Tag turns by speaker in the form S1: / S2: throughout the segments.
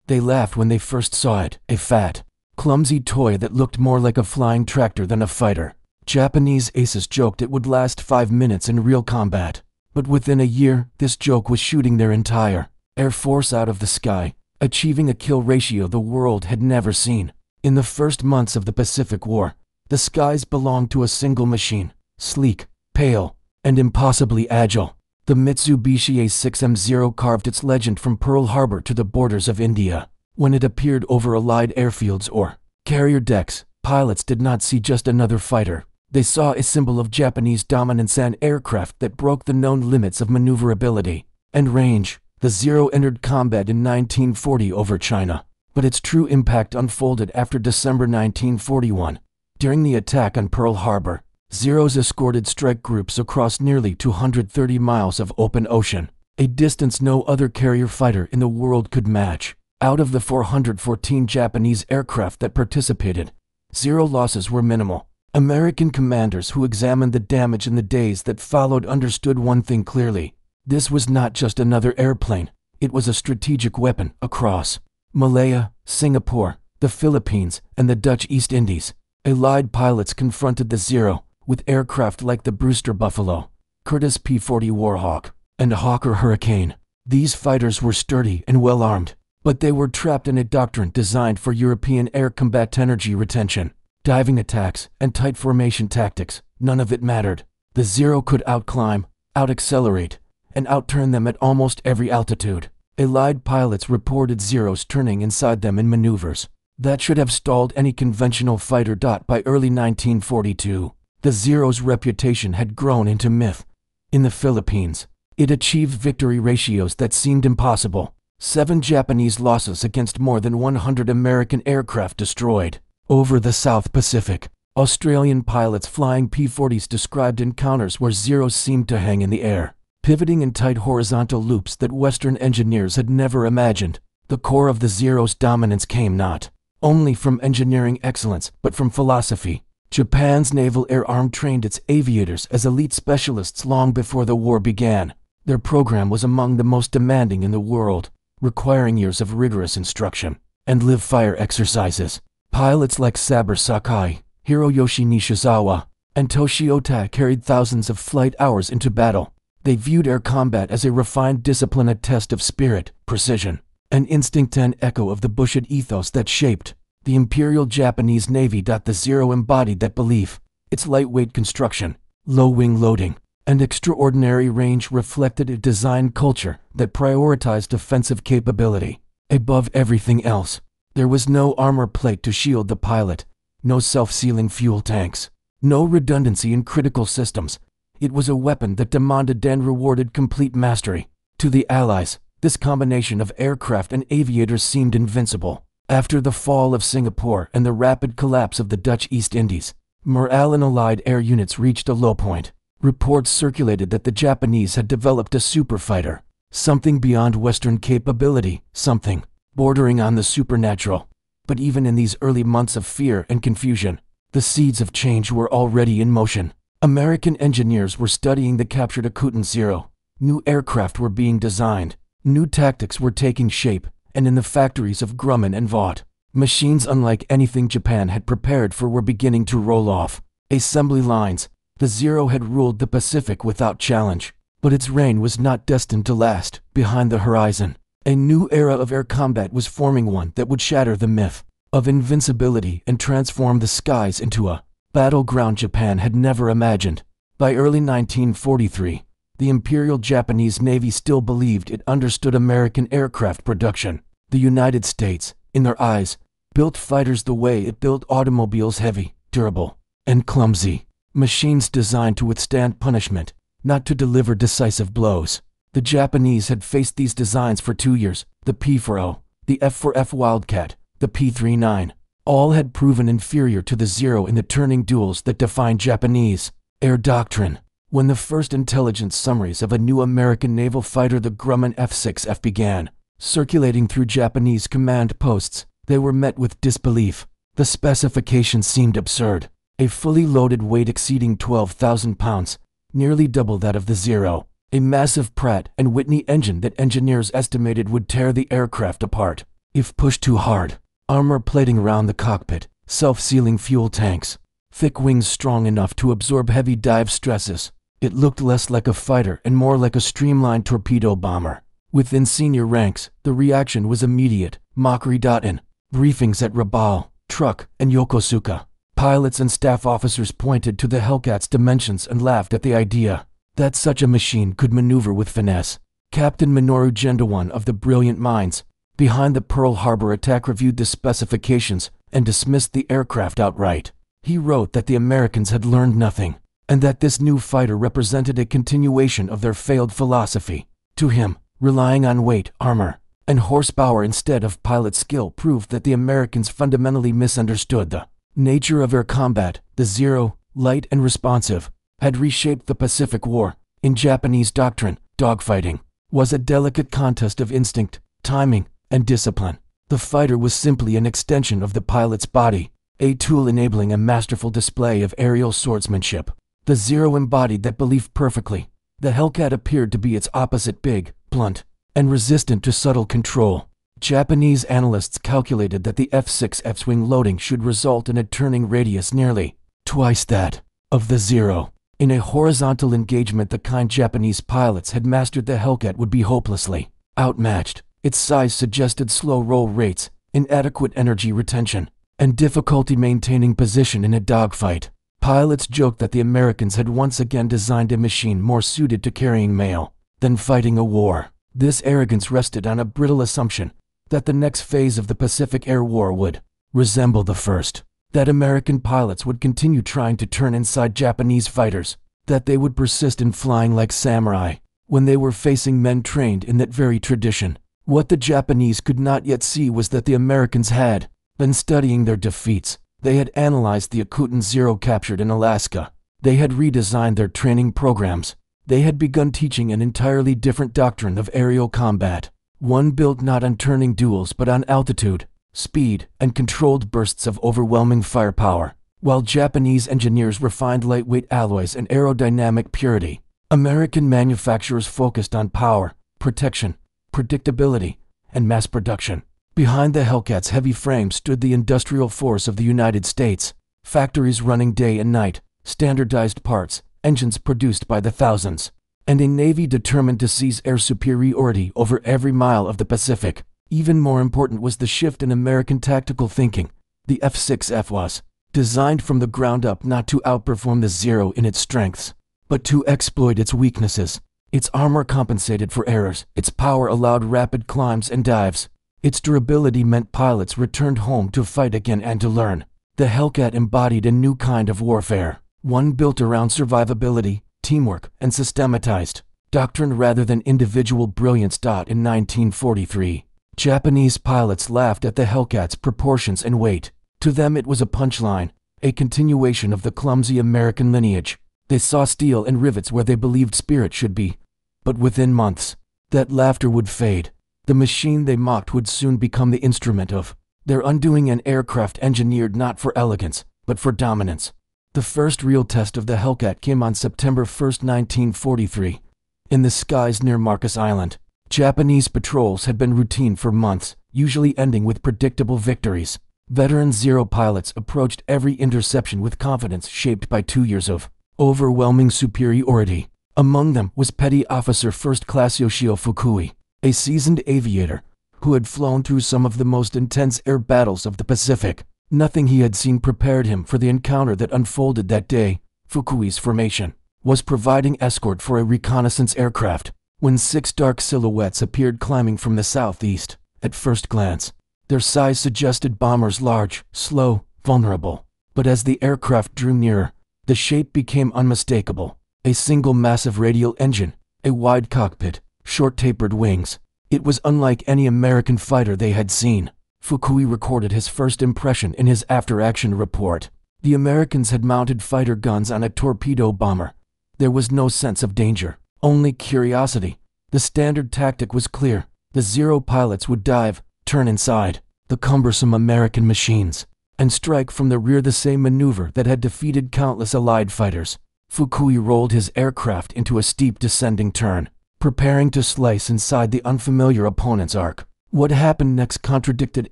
S1: They laughed when they first saw it, a fat, clumsy toy that looked more like a flying tractor than a fighter. Japanese aces joked it would last 5 minutes in real combat. But within a year, this joke was shooting their entire Air Force out of the sky, achieving a kill ratio the world had never seen. In the first months of the Pacific War, the skies belonged to a single machine, sleek, pale, and impossibly agile. The Mitsubishi Zero carved its legend from Pearl Harbor to the borders of India. When it appeared over Allied airfields or carrier decks, pilots did not see just another fighter. They saw a symbol of Japanese dominance, an aircraft that broke the known limits of maneuverability and range. The Zero entered combat in 1940 over China, but its true impact unfolded after December 1941. During the attack on Pearl Harbor, Zeros escorted strike groups across nearly 230 miles of open ocean, a distance no other carrier fighter in the world could match. Out of the 414 Japanese aircraft that participated, Zero losses were minimal. American commanders who examined the damage in the days that followed understood one thing clearly. This was not just another airplane, it was a strategic weapon across Malaya, Singapore, the Philippines, and the Dutch East Indies. Allied pilots confronted the Zero with aircraft like the Brewster Buffalo, Curtiss P-40 Warhawk, and Hawker Hurricane. These fighters were sturdy and well-armed, but they were trapped in a doctrine designed for European air combat energy retention. Diving attacks, and tight formation tactics, none of it mattered. The Zero could outclimb, out-accelerate, and outturn them at almost every altitude. Allied pilots reported Zeros turning inside them in maneuvers that should have stalled any conventional fighter. By early 1942, the Zero's reputation had grown into myth. In the Philippines, it achieved victory ratios that seemed impossible. 7 Japanese losses against more than 100 American aircraft destroyed. Over the South Pacific, Australian pilots flying P-40s described encounters where Zeros seemed to hang in the air, pivoting in tight horizontal loops that Western engineers had never imagined. The core of the Zero's dominance came not only from engineering excellence, but from philosophy. Japan's Naval Air Arm trained its aviators as elite specialists long before the war began. Their program was among the most demanding in the world, requiring years of rigorous instruction and live-fire exercises. Pilots like Saber Sakai, Hiroyoshi Nishizawa, and Toshio Ta carried thousands of flight hours into battle. They viewed air combat as a refined discipline, a test of spirit, precision, and instinct, an echo of the Bushido ethos that shaped the Imperial Japanese Navy. The Zero embodied that belief. Its lightweight construction, low wing loading, and extraordinary range reflected a design culture that prioritized offensive capability above everything else. There was no armor plate to shield the pilot, no self-sealing fuel tanks, no redundancy in critical systems. It was a weapon that demanded and rewarded complete mastery. To the Allies, this combination of aircraft and aviators seemed invincible. After the fall of Singapore and the rapid collapse of the Dutch East Indies, morale in Allied air units reached a low point. Reports circulated that the Japanese had developed a superfighter, something beyond Western capability, something bordering on the supernatural. But even in these early months of fear and confusion, the seeds of change were already in motion. American engineers were studying the captured Akutan Zero. New aircraft were being designed, new tactics were taking shape, and in the factories of Grumman and Vought, machines unlike anything Japan had prepared for were beginning to roll off assembly lines. The Zero had ruled the Pacific without challenge, but its reign was not destined to last. Behind the horizon, a new era of air combat was forming, one that would shatter the myth of invincibility and transform the skies into a battleground Japan had never imagined. By early 1943, the Imperial Japanese Navy still believed it understood American aircraft production. The United States, in their eyes, built fighters the way it built automobiles: heavy, durable, and clumsy. Machines designed to withstand punishment, not to deliver decisive blows. The Japanese had faced these designs for 2 years. The P-40, the F-4F Wildcat, the P-39. All had proven inferior to the Zero in the turning duels that defined Japanese air doctrine. When the first intelligence summaries of a new American naval fighter, the Grumman F-6F, began circulating through Japanese command posts, they were met with disbelief. The specifications seemed absurd. A fully loaded weight exceeding 12,000 pounds, nearly double that of the Zero. A massive Pratt and Whitney engine that engineers estimated would tear the aircraft apart. if pushed too hard. Armor plating around the cockpit, self-sealing fuel tanks, thick wings strong enough to absorb heavy dive stresses. It looked less like a fighter and more like a streamlined torpedo bomber. Within senior ranks, the reaction was immediate. Mockery. In briefings at Rabaul, Truk, and Yokosuka, pilots and staff officers pointed to the Hellcat's dimensions and laughed at the idea that such a machine could maneuver with finesse. Captain Minoru Genda, one of the brilliant minds behind the Pearl Harbor attack, reviewed the specifications and dismissed the aircraft outright. He wrote that the Americans had learned nothing, and that this new fighter represented a continuation of their failed philosophy. To him, relying on weight, armor, and horsepower instead of pilot skill proved that the Americans fundamentally misunderstood the nature of air combat. The Zero, light and responsive, had reshaped the Pacific War. In Japanese doctrine, dogfighting was a delicate contest of instinct, timing, and discipline. The fighter was simply an extension of the pilot's body, a tool enabling a masterful display of aerial swordsmanship. The Zero embodied that belief perfectly. The Hellcat appeared to be its opposite: big, blunt, and resistant to subtle control. Japanese analysts calculated that the F-6F's wing loading should result in a turning radius nearly twice that of the Zero. In a horizontal engagement the kind Japanese pilots had mastered, the Hellcat would be hopelessly outmatched. Its size suggested slow roll rates, inadequate energy retention, and difficulty maintaining position in a dogfight. Pilots joked that the Americans had once again designed a machine more suited to carrying mail than fighting a war. This arrogance rested on a brittle assumption that the next phase of the Pacific Air War would resemble the first, that American pilots would continue trying to turn inside Japanese fighters, that they would persist in flying like samurai when they were facing men trained in that very tradition. What the Japanese could not yet see was that the Americans had been studying their defeats. They had analyzed the Akutan Zero captured in Alaska. They had redesigned their training programs. They had begun teaching an entirely different doctrine of aerial combat, one built not on turning duels but on altitude, speed, and controlled bursts of overwhelming firepower. While Japanese engineers refined lightweight alloys and aerodynamic purity, American manufacturers focused on power, protection, predictability, and mass production. Behind the Hellcat's heavy frame stood the industrial force of the United States, factories running day and night, standardized parts, engines produced by the thousands, and a Navy determined to seize air superiority over every mile of the Pacific. Even more important was the shift in American tactical thinking. The F-6F was designed from the ground up not to outperform the Zero in its strengths, but to exploit its weaknesses. Its armor compensated for errors, its power allowed rapid climbs and dives, its durability meant pilots returned home to fight again and to learn. The Hellcat embodied a new kind of warfare, one built around survivability, teamwork, and systematized doctrine rather than individual brilliance. In 1943, Japanese pilots laughed at the Hellcat's proportions and weight. To them it was a punchline, a continuation of the clumsy American lineage. They saw steel and rivets where they believed spirit should be. But within months, that laughter would fade. The machine they mocked would soon become the instrument of their undoing, an aircraft engineered not for elegance, but for dominance. The first real test of the Hellcat came on September 1, 1943, in the skies near Marcus Island. Japanese patrols had been routine for months, usually ending with predictable victories. Veteran Zero pilots approached every interception with confidence shaped by 2 years of overwhelming superiority. Among them was Petty Officer First Class Yoshio Fukui, a seasoned aviator who had flown through some of the most intense air battles of the Pacific. Nothing he had seen prepared him for the encounter that unfolded that day. Fukui's formation was providing escort for a reconnaissance aircraft when 6 dark silhouettes appeared climbing from the southeast. At first glance, their size suggested bombers, large, slow, vulnerable. But as the aircraft drew nearer, the shape became unmistakable. A single massive radial engine, a wide cockpit, short tapered wings. It was unlike any American fighter they had seen. Fukui recorded his first impression in his after-action report. The Americans had mounted fighter guns on a torpedo bomber. There was no sense of danger, only curiosity. The standard tactic was clear. The Zero pilots would dive, turn inside the cumbersome American machines, and strike from the rear, the same maneuver that had defeated countless Allied fighters. Fukui rolled his aircraft into a steep descending turn, preparing to slice inside the unfamiliar opponent's arc. What happened next contradicted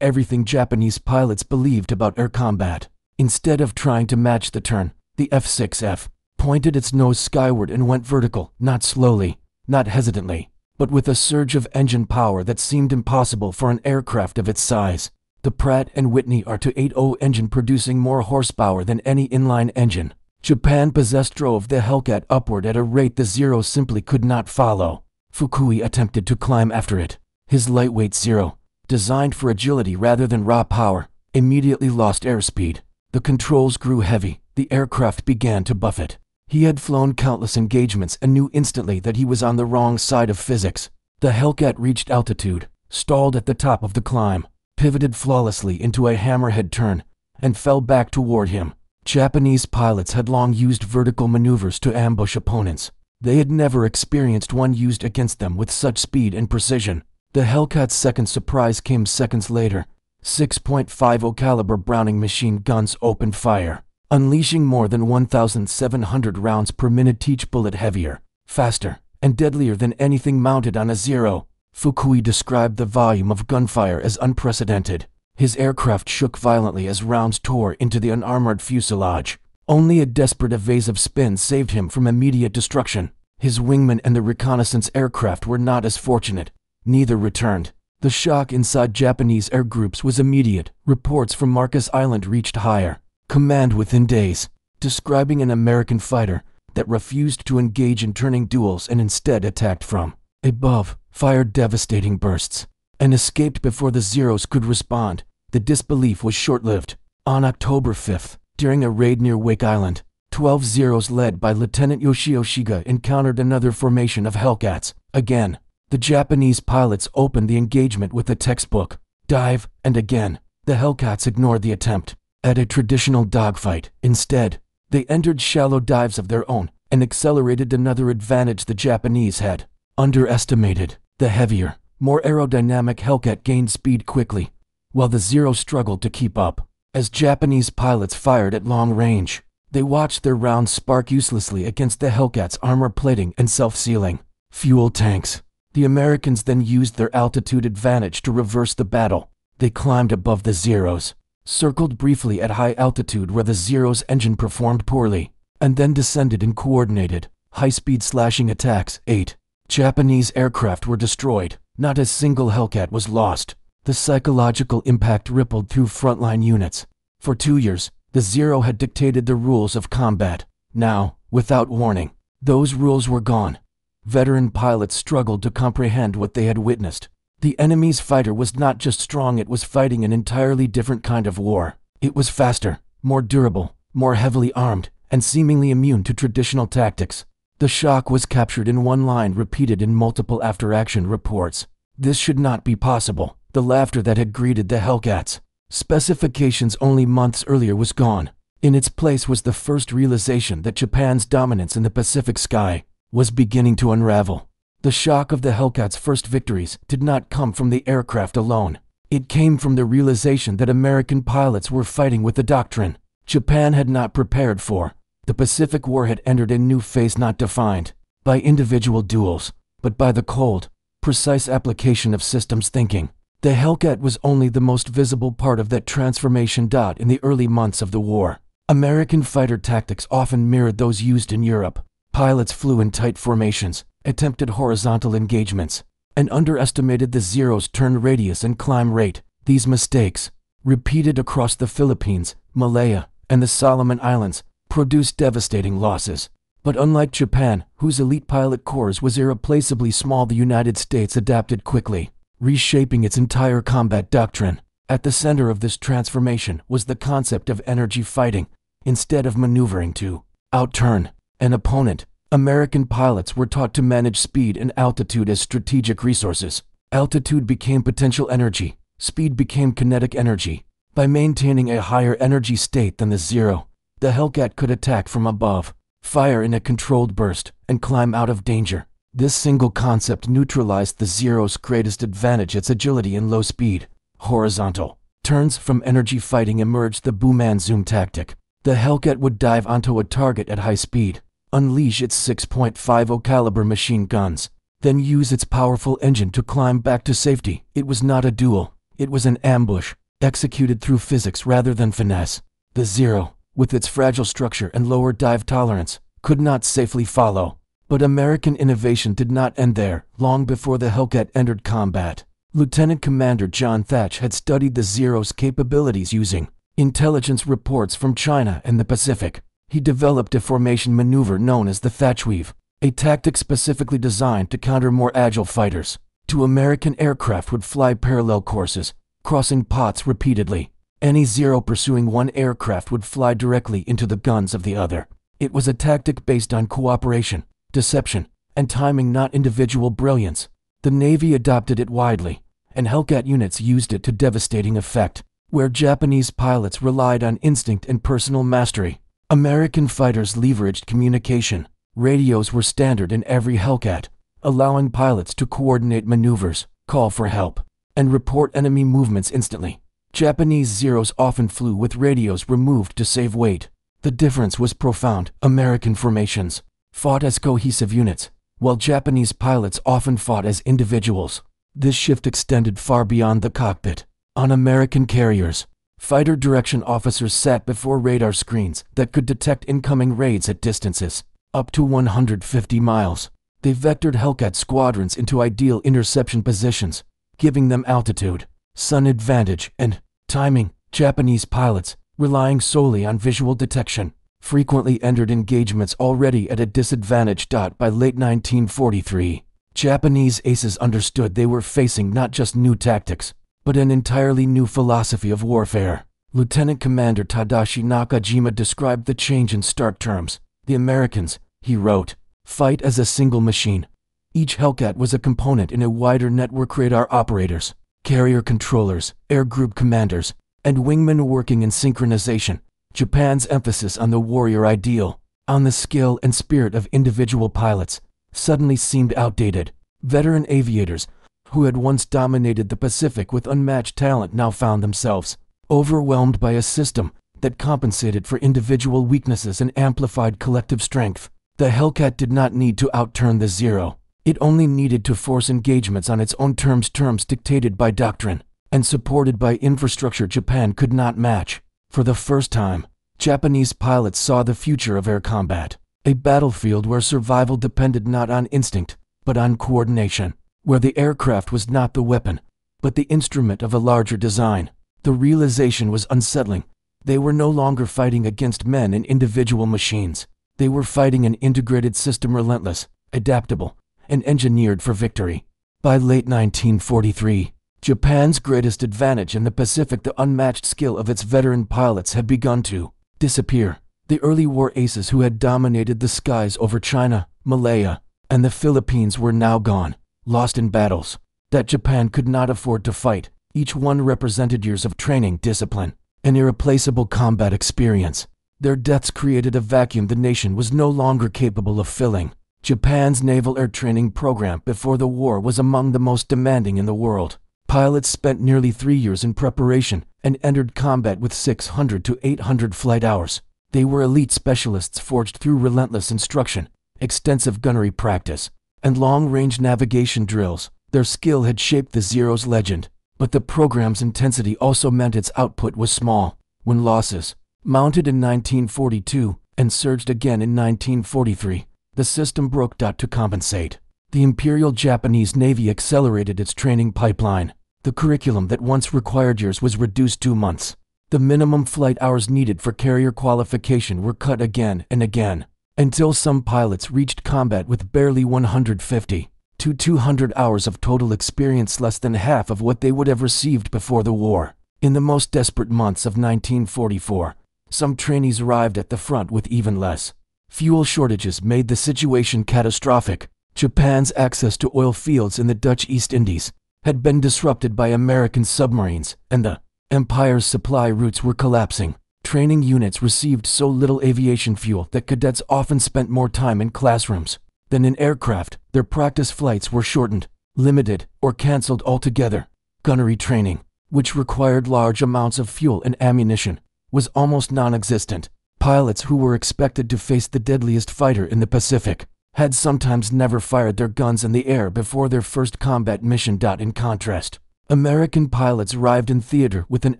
S1: everything Japanese pilots believed about air combat. Instead of trying to match the turn, the F-6F pointed its nose skyward and went vertical, not slowly, not hesitantly, but with a surge of engine power that seemed impossible for an aircraft of its size. The Pratt & Whitney R280 engine producing more horsepower than any inline engine Japan possessed drove the Hellcat upward at a rate the Zero simply could not follow. Fukui attempted to climb after it. His lightweight Zero, designed for agility rather than raw power, immediately lost airspeed. The controls grew heavy, the aircraft began to buffet. He had flown countless engagements and knew instantly that he was on the wrong side of physics. The Hellcat reached altitude, stalled at the top of the climb, pivoted flawlessly into a hammerhead turn, and fell back toward him. Japanese pilots had long used vertical maneuvers to ambush opponents. They had never experienced one used against them with such speed and precision. The Hellcat's second surprise came seconds later. 6.50 caliber Browning machine guns opened fire, unleashing more than 1,700 rounds per minute, each bullet heavier, faster, and deadlier than anything mounted on a Zero. Fukui described the volume of gunfire as unprecedented. His aircraft shook violently as rounds tore into the unarmored fuselage. Only a desperate evasive spin saved him from immediate destruction. His wingmen and the reconnaissance aircraft were not as fortunate. Neither returned. The shock inside Japanese air groups was immediate. Reports from Marcus Island reached higher command within days, describing an American fighter that refused to engage in turning duels and instead attacked from above, fired devastating bursts, and escaped before the Zeros could respond. The disbelief was short-lived. On October 5th, during a raid near Wake Island, 12 Zeros led by Lieutenant Yoshio Shiga encountered another formation of Hellcats. Again, the Japanese pilots opened the engagement with a textbook dive, and again, the Hellcats ignored the attempt at a traditional dogfight. Instead, they entered shallow dives of their own and accelerated another advantage the Japanese had underestimated. The heavier, more aerodynamic Hellcat gained speed quickly, while the Zero struggled to keep up. As Japanese pilots fired at long range, they watched their rounds spark uselessly against the Hellcat's armor plating and self-sealing fuel tanks. The Americans then used their altitude advantage to reverse the battle. They climbed above the Zeros, circled briefly at high altitude where the Zero's engine performed poorly, and then descended in coordinated, high-speed slashing attacks. 8 Japanese aircraft were destroyed. Not a single Hellcat was lost. The psychological impact rippled through frontline units. For 2 years, the Zero had dictated the rules of combat. Now, without warning, those rules were gone. Veteran pilots struggled to comprehend what they had witnessed. The enemy's fighter was not just strong, it was fighting an entirely different kind of war. It was faster, more durable, more heavily armed, and seemingly immune to traditional tactics. The shock was captured in one line repeated in multiple after-action reports. This should not be possible. The laughter that had greeted the Hellcats' specifications only months earlier was gone. In its place was the first realization that Japan's dominance in the Pacific sky was beginning to unravel. The shock of the Hellcat's first victories did not come from the aircraft alone. It came from the realization that American pilots were fighting with a doctrine Japan had not prepared for. The Pacific War had entered a new phase not defined by individual duels, but by the cold, precise application of systems thinking. The Hellcat was only the most visible part of that transformation. In the early months of the war, American fighter tactics often mirrored those used in Europe. Pilots flew in tight formations, attempted horizontal engagements, and underestimated the Zero's turn radius and climb rate. These mistakes, repeated across the Philippines, Malaya, and the Solomon Islands, produced devastating losses. But unlike Japan, whose elite pilot corps was irreplaceably small, the United States adapted quickly, reshaping its entire combat doctrine. At the center of this transformation was the concept of energy fighting. Instead of maneuvering to outturn an opponent, American pilots were taught to manage speed and altitude as strategic resources. Altitude became potential energy, speed became kinetic energy. By maintaining a higher energy state than the Zero, the Hellcat could attack from above, fire in a controlled burst, and climb out of danger. This single concept neutralized the Zero's greatest advantage, its agility in low speed. Horizontal turns. From energy fighting emerged the boom and zoom tactic. The Hellcat would dive onto a target at high speed, unleash its 6.50 caliber machine guns, then use its powerful engine to climb back to safety. It was not a duel. It was an ambush, executed through physics rather than finesse. The Zero, with its fragile structure and lower dive tolerance, could not safely follow. But American innovation did not end there. Long before the Hellcat entered combat, Lieutenant Commander John Thatch had studied the Zero's capabilities using intelligence reports from China and the Pacific. He developed a formation maneuver known as the Thatch Weave, a tactic specifically designed to counter more agile fighters. Two American aircraft would fly parallel courses, crossing pots repeatedly. Any Zero pursuing one aircraft would fly directly into the guns of the other. It was a tactic based on cooperation, deception, and timing, not individual brilliance. The Navy adopted it widely, and Hellcat units used it to devastating effect. Where Japanese pilots relied on instinct and personal mastery, American fighters leveraged communication. Radios were standard in every Hellcat, allowing pilots to coordinate maneuvers, call for help, and report enemy movements instantly. Japanese Zeros often flew with radios removed to save weight. The difference was profound. American formations fought as cohesive units, while Japanese pilots often fought as individuals. This shift extended far beyond the cockpit. On American carriers, fighter direction officers sat before radar screens that could detect incoming raids at distances up to 150 miles. They vectored Hellcat squadrons into ideal interception positions, giving them altitude, sun advantage, and timing. Japanese pilots, relying solely on visual detection, frequently entered engagements already at a disadvantage. By late 1943, Japanese aces understood they were facing not just new tactics, but an entirely new philosophy of warfare. Lieutenant Commander Tadashi Nakajima described the change in stark terms. The Americans, he wrote, fight as a single machine. Each Hellcat was a component in a wider network: radar operators, carrier controllers, air group commanders, and wingmen working in synchronization. Japan's emphasis on the warrior ideal, on the skill and spirit of individual pilots, suddenly seemed outdated. Veteran aviators, who had once dominated the Pacific with unmatched talent, now found themselves overwhelmed by a system that compensated for individual weaknesses and amplified collective strength. The Hellcat did not need to outturn the Zero. It only needed to force engagements on its own terms dictated by doctrine and supported by infrastructure Japan could not match. For the first time, Japanese pilots saw the future of air combat, a battlefield where survival depended not on instinct, but on coordination, where the aircraft was not the weapon, but the instrument of a larger design. The realization was unsettling. They were no longer fighting against men and individual machines. They were fighting an integrated system, relentless, adaptable, and engineered for victory. By late 1943, Japan's greatest advantage in the Pacific, the unmatched skill of its veteran pilots, had begun to disappear. The early war aces who had dominated the skies over China, Malaya, and the Philippines were now gone, lost in battles that Japan could not afford to fight. Each one represented years of training, discipline, and irreplaceable combat experience. Their deaths created a vacuum the nation was no longer capable of filling. Japan's naval air training program before the war was among the most demanding in the world. Pilots spent nearly 3 years in preparation and entered combat with 600 to 800 flight hours. They were elite specialists forged through relentless instruction, extensive gunnery practice, and long-range navigation drills. Their skill had shaped the Zero's legend, but the program's intensity also meant its output was small. When losses mounted in 1942 and surged again in 1943, the system broke. To compensate, the Imperial Japanese Navy accelerated its training pipeline. The curriculum that once required years was reduced to months. The minimum flight hours needed for carrier qualification were cut again and again, until some pilots reached combat with barely 150 to 200 hours of total experience, less than half of what they would have received before the war. In the most desperate months of 1944, some trainees arrived at the front with even less. Fuel shortages made the situation catastrophic. Japan's access to oil fields in the Dutch East Indies had been disrupted by American submarines, and the Empire's supply routes were collapsing. Training units received so little aviation fuel that cadets often spent more time in classrooms than in aircraft. Their practice flights were shortened, limited, or canceled altogether. Gunnery training, which required large amounts of fuel and ammunition, was almost non-existent. Pilots who were expected to face the deadliest fighter in the Pacific had sometimes never fired their guns in the air before their first combat mission. In contrast, American pilots arrived in theater with an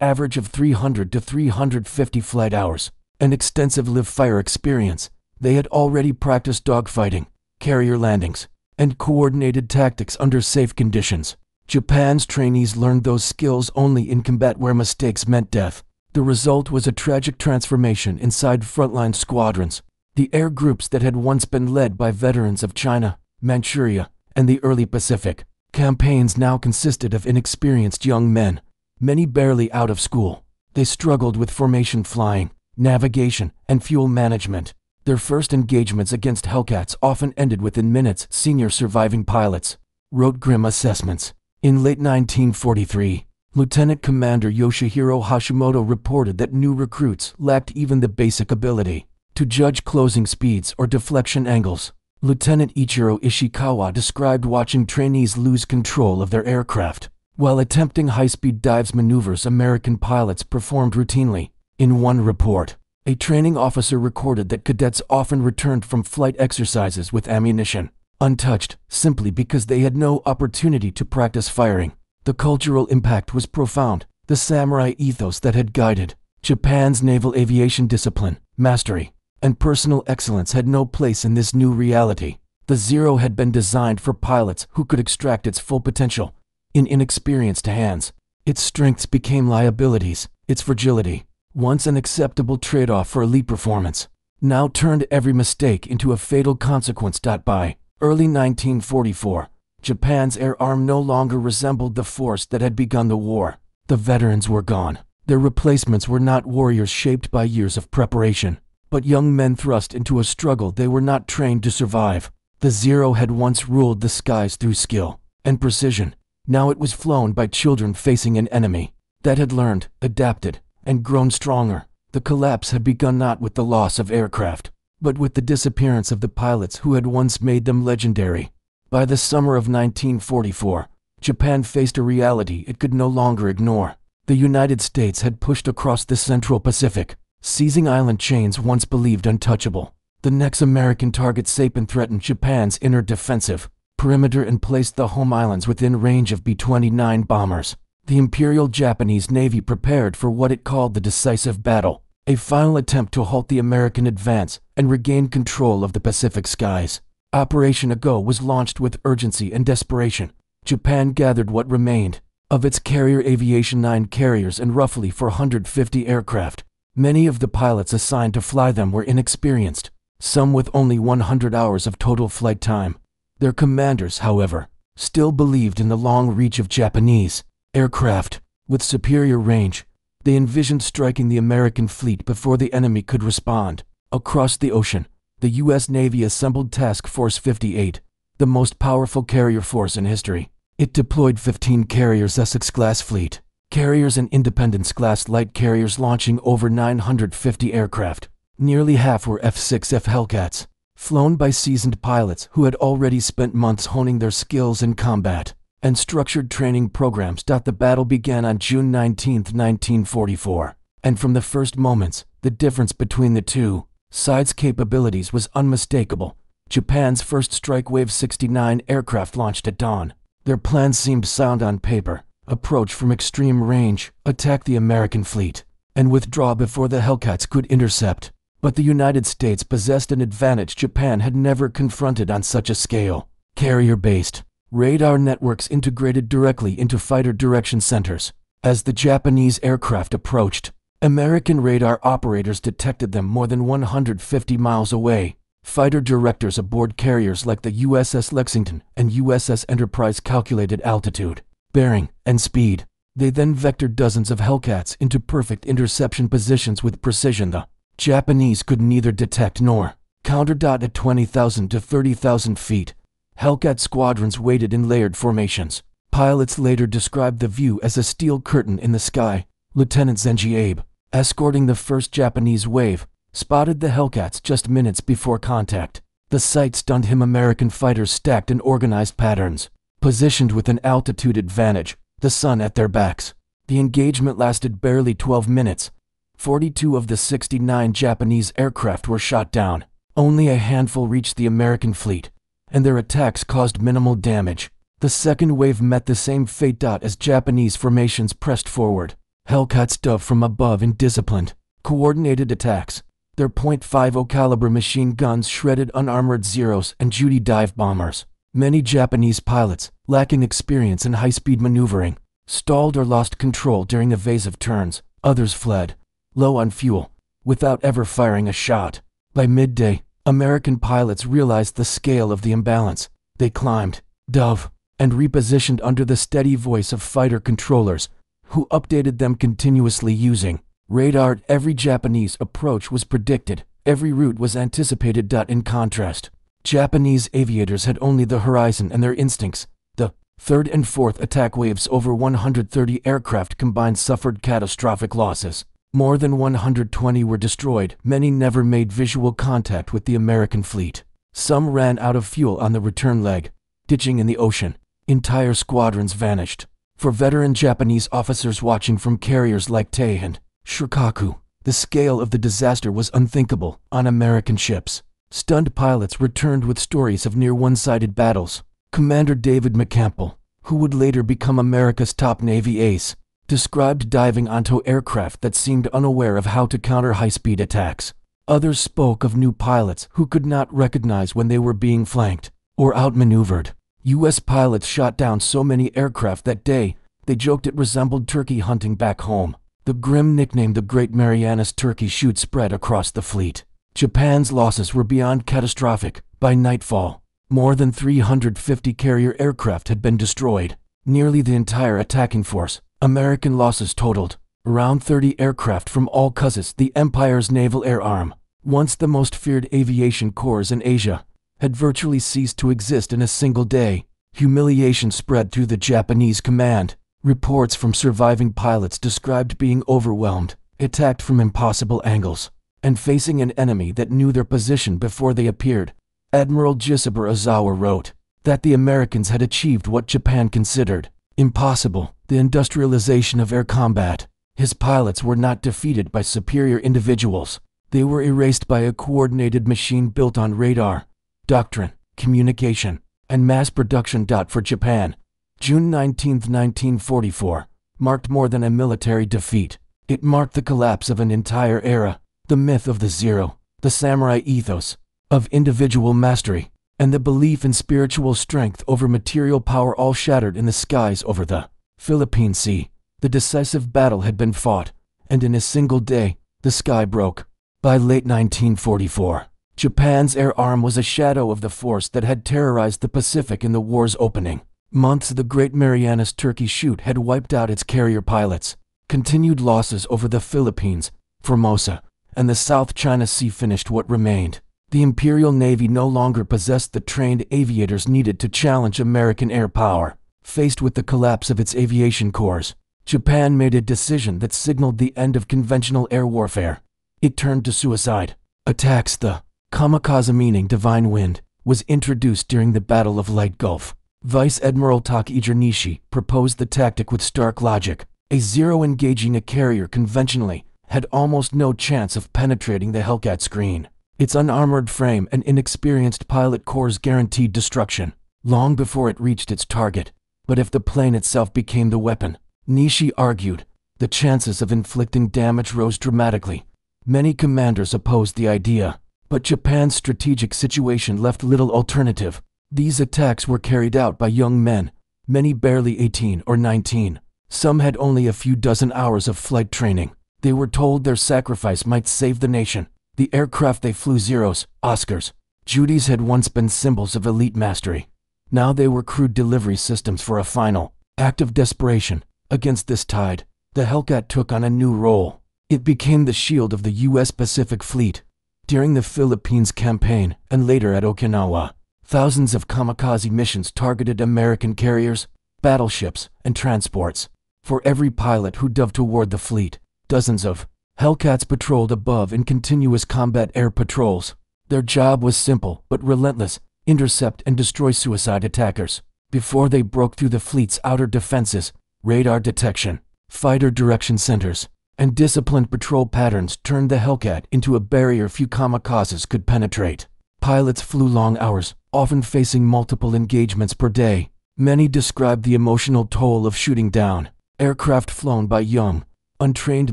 S1: average of 300 to 350 flight hours, an extensive live-fire experience. They had already practiced dogfighting, carrier landings, and coordinated tactics under safe conditions. Japan's trainees learned those skills only in combat where mistakes meant death. The result was a tragic transformation inside frontline squadrons. The air groups that had once been led by veterans of China, Manchuria, and the early Pacific campaigns now consisted of inexperienced young men, many barely out of school. They struggled with formation flying, navigation, and fuel management. Their first engagements against Hellcats often ended within minutes. Senior surviving pilots wrote grim assessments. In late 1943, Lieutenant Commander Yoshihiro Hashimoto reported that new recruits lacked even the basic ability to judge closing speeds or deflection angles. Lieutenant Ichiro Ishikawa described watching trainees lose control of their aircraft while attempting high-speed dives maneuvers American pilots performed routinely. In one report, a training officer recorded that cadets often returned from flight exercises with ammunition untouched, simply because they had no opportunity to practice firing. The cultural impact was profound. The samurai ethos that had guided Japan's naval aviation discipline, mastery, and personal excellence had no place in this new reality. The Zero had been designed for pilots who could extract its full potential. In inexperienced hands, its strengths became liabilities. Its fragility, once an acceptable trade-off for elite performance, now turned every mistake into a fatal consequence. By early 1944, Japan's air arm no longer resembled the force that had begun the war. The veterans were gone. Their replacements were not warriors shaped by years of preparation, but young men thrust into a struggle they were not trained to survive. The Zero had once ruled the skies through skill and precision. Now it was flown by children facing an enemy that had learned, adapted, and grown stronger. The collapse had begun not with the loss of aircraft, but with the disappearance of the pilots who had once made them legendary. By the summer of 1944, Japan faced a reality it could no longer ignore. The United States had pushed across the Central Pacific, seizing island chains once believed untouchable. The next American target Saipan threatened Japan's inner defensive perimeter and placed the home islands within range of B-29 bombers. The Imperial Japanese Navy prepared for what it called the decisive battle, a final attempt to halt the American advance and regain control of the Pacific skies. Operation Ago was launched with urgency and desperation. Japan gathered what remained of its carrier aviation, 9 carriers and roughly 450 aircraft. Many of the pilots assigned to fly them were inexperienced, some with only 100 hours of total flight time. Their commanders, however, still believed in the long reach of Japanese aircraft. With superior range, they envisioned striking the American fleet before the enemy could respond. Across the ocean, the U.S. Navy assembled Task Force 58, the most powerful carrier force in history. It deployed 15 carriers, Essex-class fleet carriers and Independence-class light carriers launching over 950 aircraft. Nearly half were F-6F Hellcats, flown by seasoned pilots who had already spent months honing their skills in combat and structured training programs. The battle began on June 19, 1944, and from the first moments, the difference between the two sides' capabilities was unmistakable. Japan's first Strike Wave 69 aircraft launched at dawn. Their plans seemed sound on paper: approach from extreme range, attack the American fleet, and withdraw before the Hellcats could intercept. But the United States possessed an advantage Japan had never confronted on such a scale: carrier-based radar networks integrated directly into fighter direction centers. As the Japanese aircraft approached, American radar operators detected them more than 150 miles away. Fighter directors aboard carriers like the USS Lexington and USS Enterprise calculated altitude, bearing, and speed. They then vectored dozens of Hellcats into perfect interception positions with precision the Japanese could neither detect nor counter. At 20,000 to 30,000 feet, Hellcat squadrons waited in layered formations. Pilots later described the view as a steel curtain in the sky. Lieutenant Zenji Abe, escorting the first Japanese wave, spotted the Hellcats just minutes before contact. The sight stunned him. American fighters stacked in organized patterns, positioned with an altitude advantage, the sun at their backs. The engagement lasted barely 12 minutes. 42 of the 69 Japanese aircraft were shot down. Only a handful reached the American fleet, and their attacks caused minimal damage. The second wave met the same fate. As Japanese formations pressed forward, Hellcats dove from above in disciplined, coordinated attacks. Their .50 caliber machine guns shredded unarmored Zeros and Judy dive bombers. Many Japanese pilots, lacking experience in high-speed maneuvering, stalled or lost control during evasive turns. Others fled, low on fuel, without ever firing a shot. By midday, American pilots realized the scale of the imbalance. They climbed, dove, and repositioned under the steady voice of fighter controllers, who updated them continuously using radar. Every Japanese approach was predicted, every route was anticipated. In contrast, Japanese aviators had only the horizon and their instincts. The third and fourth attack waves, over 130 aircraft combined, suffered catastrophic losses. More than 120 were destroyed. Many never made visual contact with the American fleet. Some ran out of fuel on the return leg, ditching in the ocean. Entire squadrons vanished. For veteran Japanese officers watching from carriers like Tei and Shikaku, the scale of the disaster was unthinkable. On American ships, stunned pilots returned with stories of near one-sided battles. Commander David McCampbell, who would later become America's top Navy ace, described diving onto aircraft that seemed unaware of how to counter high-speed attacks. Others spoke of new pilots who could not recognize when they were being flanked or outmaneuvered. U.S. pilots shot down so many aircraft that day, they joked it resembled turkey hunting back home. The grim nickname the Great Marianas Turkey Shoot spread across the fleet. Japan's losses were beyond catastrophic. By nightfall, more than 350 carrier aircraft had been destroyed, nearly the entire attacking force. American losses totaled around 30 aircraft from all causes. The Empire's naval air arm, once the most feared aviation corps in Asia, had virtually ceased to exist in a single day. Humiliation spread through the Japanese command. Reports from surviving pilots described being overwhelmed, attacked from impossible angles, and facing an enemy that knew their position before they appeared. Admiral Jisaburo Ozawa wrote that the Americans had achieved what Japan considered impossible, the industrialization of air combat. His pilots were not defeated by superior individuals. They were erased by a coordinated machine built on radar, doctrine, communication, and mass production. For Japan, June 19, 1944, marked more than a military defeat. It marked the collapse of an entire era. The myth of the Zero, the samurai ethos of individual mastery, and the belief in spiritual strength over material power all shattered in the skies over the Philippine Sea. The decisive battle had been fought, and in a single day, the sky broke. By late 1944, Japan's air arm was a shadow of the force that had terrorized the Pacific in the war's opening months. The Great Marianas Turkey Shoot had wiped out its carrier pilots. Continued losses over the Philippines, Formosa, and the South China Sea finished what remained. The Imperial Navy no longer possessed the trained aviators needed to challenge American air power. Faced with the collapse of its aviation corps, Japan made a decision that signaled the end of conventional air warfare. It turned to suicide attacks. The kamikaze, meaning divine wind, was introduced during the Battle of Leyte Gulf. Vice Admiral Takehiro Nishi proposed the tactic with stark logic. A Zero engaging a carrier conventionally had almost no chance of penetrating the Hellcat screen. Its unarmored frame and inexperienced pilot corps guaranteed destruction long before it reached its target. But if the plane itself became the weapon, Nishi argued, the chances of inflicting damage rose dramatically. Many commanders opposed the idea, but Japan's strategic situation left little alternative. These attacks were carried out by young men, many barely 18 or 19. Some had only a few dozen hours of flight training. They were told their sacrifice might save the nation. The aircraft they flew, Zeros, Oscars, Judys, had once been symbols of elite mastery. Now they were crude delivery systems for a final act of desperation. Against this tide, the Hellcat took on a new role. It became the shield of the U.S. Pacific Fleet. During the Philippines campaign, and later at Okinawa, thousands of kamikaze missions targeted American carriers, battleships, and transports. For every pilot who dove toward the fleet, dozens of Hellcats patrolled above in continuous combat air patrols. Their job was simple but relentless: intercept and destroy suicide attackers before they broke through the fleet's outer defenses. Radar detection, fighter direction centers, and disciplined patrol patterns turned the Hellcat into a barrier few kamikazes could penetrate. Pilots flew long hours, often facing multiple engagements per day. Many described the emotional toll of shooting down aircraft flown by young, untrained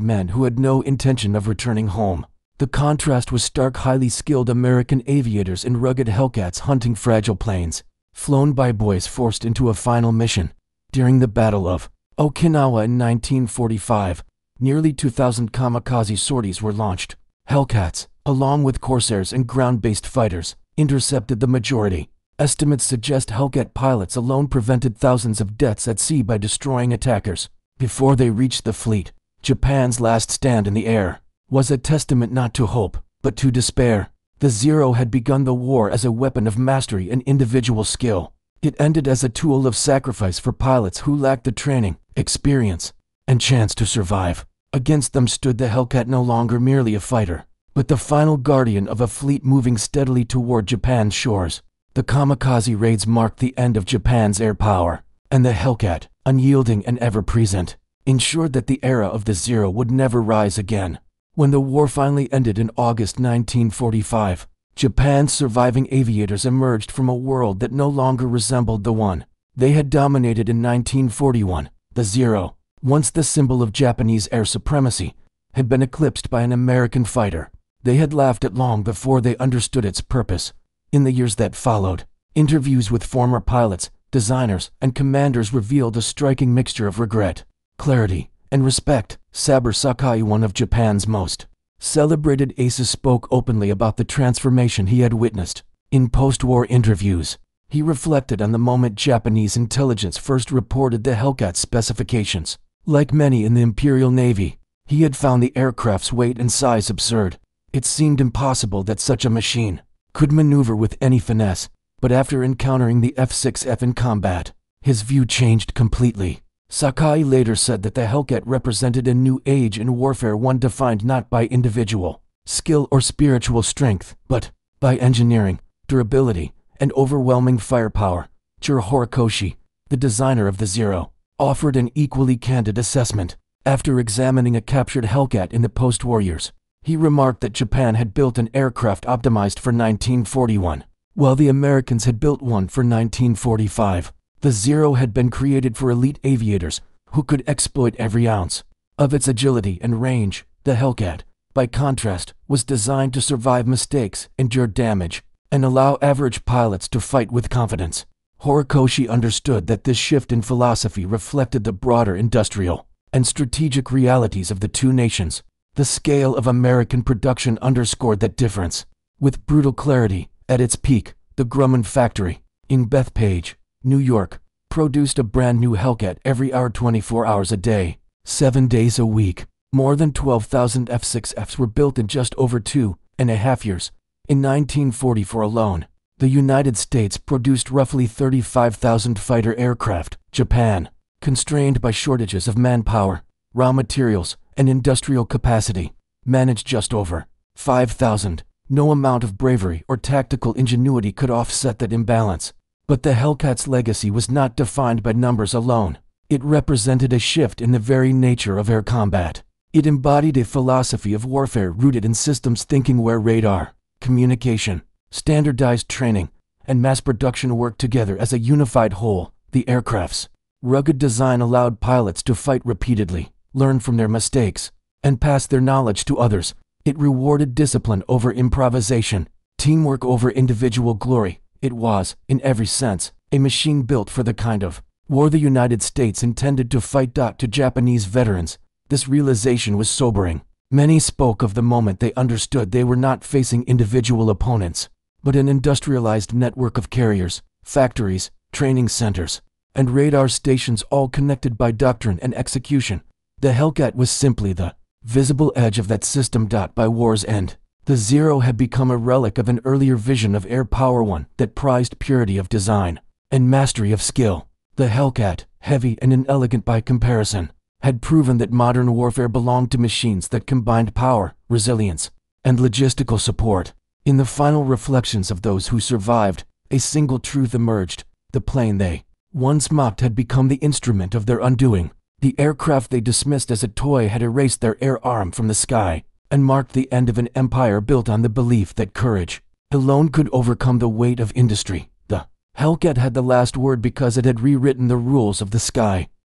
S1: men who had no intention of returning home. The contrast was stark. Highly skilled American aviators in rugged Hellcats hunting fragile planes, flown by boys forced into a final mission. During the Battle of Okinawa in 1945, nearly 2,000 kamikaze sorties were launched. Hellcats, along with Corsairs and ground-based fighters, intercepted the majority. Estimates suggest Hellcat pilots alone prevented thousands of deaths at sea by destroying attackers. Before they reached the fleet, Japan's last stand in the air was a testament not to hope, but to despair. The Zero had begun the war as a weapon of mastery and individual skill. It ended as a tool of sacrifice for pilots who lacked the training, experience, and chance to survive. Against them stood the Hellcat, no longer merely a fighter, but the final guardian of a fleet moving steadily toward Japan's shores. The kamikaze raids marked the end of Japan's air power, and the Hellcat, unyielding and ever-present, ensured that the era of the Zero would never rise again. When the war finally ended in August 1945, Japan's surviving aviators emerged from a world that no longer resembled the one they had dominated in 1941. The Zero, once the symbol of Japanese air supremacy, had been eclipsed by an American fighter. They had laughed at long before they understood its purpose. In the years that followed, interviews with former pilots, designers, and commanders revealed a striking mixture of regret, clarity, and respect. Saber Sakai, one of Japan's most celebrated aces, spoke openly about the transformation he had witnessed. In post-war interviews, he reflected on the moment Japanese intelligence first reported the Hellcat's specifications. Like many in the Imperial Navy, he had found the aircraft's weight and size absurd. It seemed impossible that such a machine could maneuver with any finesse, but after encountering the F-6F in combat, his view changed completely. Sakai later said that the Hellcat represented a new age in warfare, one defined not by individual skill or spiritual strength, but by engineering, durability, and overwhelming firepower. Jiro Horikoshi, the designer of the Zero, offered an equally candid assessment. After examining a captured Hellcat in the post-war years, he remarked that Japan had built an aircraft optimized for 1941, while the Americans had built one for 1945. The Zero had been created for elite aviators who could exploit every ounce of its agility and range. The Hellcat, by contrast, was designed to survive mistakes, endure damage, and allow average pilots to fight with confidence. Horikoshi understood that this shift in philosophy reflected the broader industrial and strategic realities of the two nations. The scale of American production underscored that difference. With brutal clarity, at its peak, the Grumman factory in Bethpage, New York, produced a brand new Hellcat every hour, 24 hours a day, 7 days a week. More than 12,000 F-6Fs were built in just over 2.5 years. In 1944 alone, the United States produced roughly 35,000 fighter aircraft. Japan, constrained by shortages of manpower, raw materials, and industrial capacity, managed just over 5,000. No amount of bravery or tactical ingenuity could offset that imbalance. But the Hellcat's legacy was not defined by numbers alone. It represented a shift in the very nature of air combat. It embodied a philosophy of warfare rooted in systems thinking, where radar, communication, standardized training, and mass production worked together as a unified whole. The aircraft's rugged design allowed pilots to fight repeatedly, learn from their mistakes, and pass their knowledge to others. It rewarded discipline over improvisation, teamwork over individual glory. It was, in every sense, a machine built for the kind of war the United States intended to fight. To Japanese veterans, this realization was sobering. Many spoke of the moment they understood they were not facing individual opponents, but an industrialized network of carriers, factories, training centers, and radar stations, all connected by doctrine and execution. The Hellcat was simply the visible edge of that system. By war's end, the Zero had become a relic of an earlier vision of air power, one that prized purity of design and mastery of skill. The Hellcat, heavy and inelegant by comparison, had proven that modern warfare belonged to machines that combined power, resilience, and logistical support. In the final reflections of those who survived, a single truth emerged: the plane they once mocked had become the instrument of their undoing. The aircraft they dismissed as a toy had erased their air arm from the sky and marked the end of an empire built on the belief that courage alone could overcome the weight of industry. The Hellcat had the last word because it had rewritten the rules of the sky.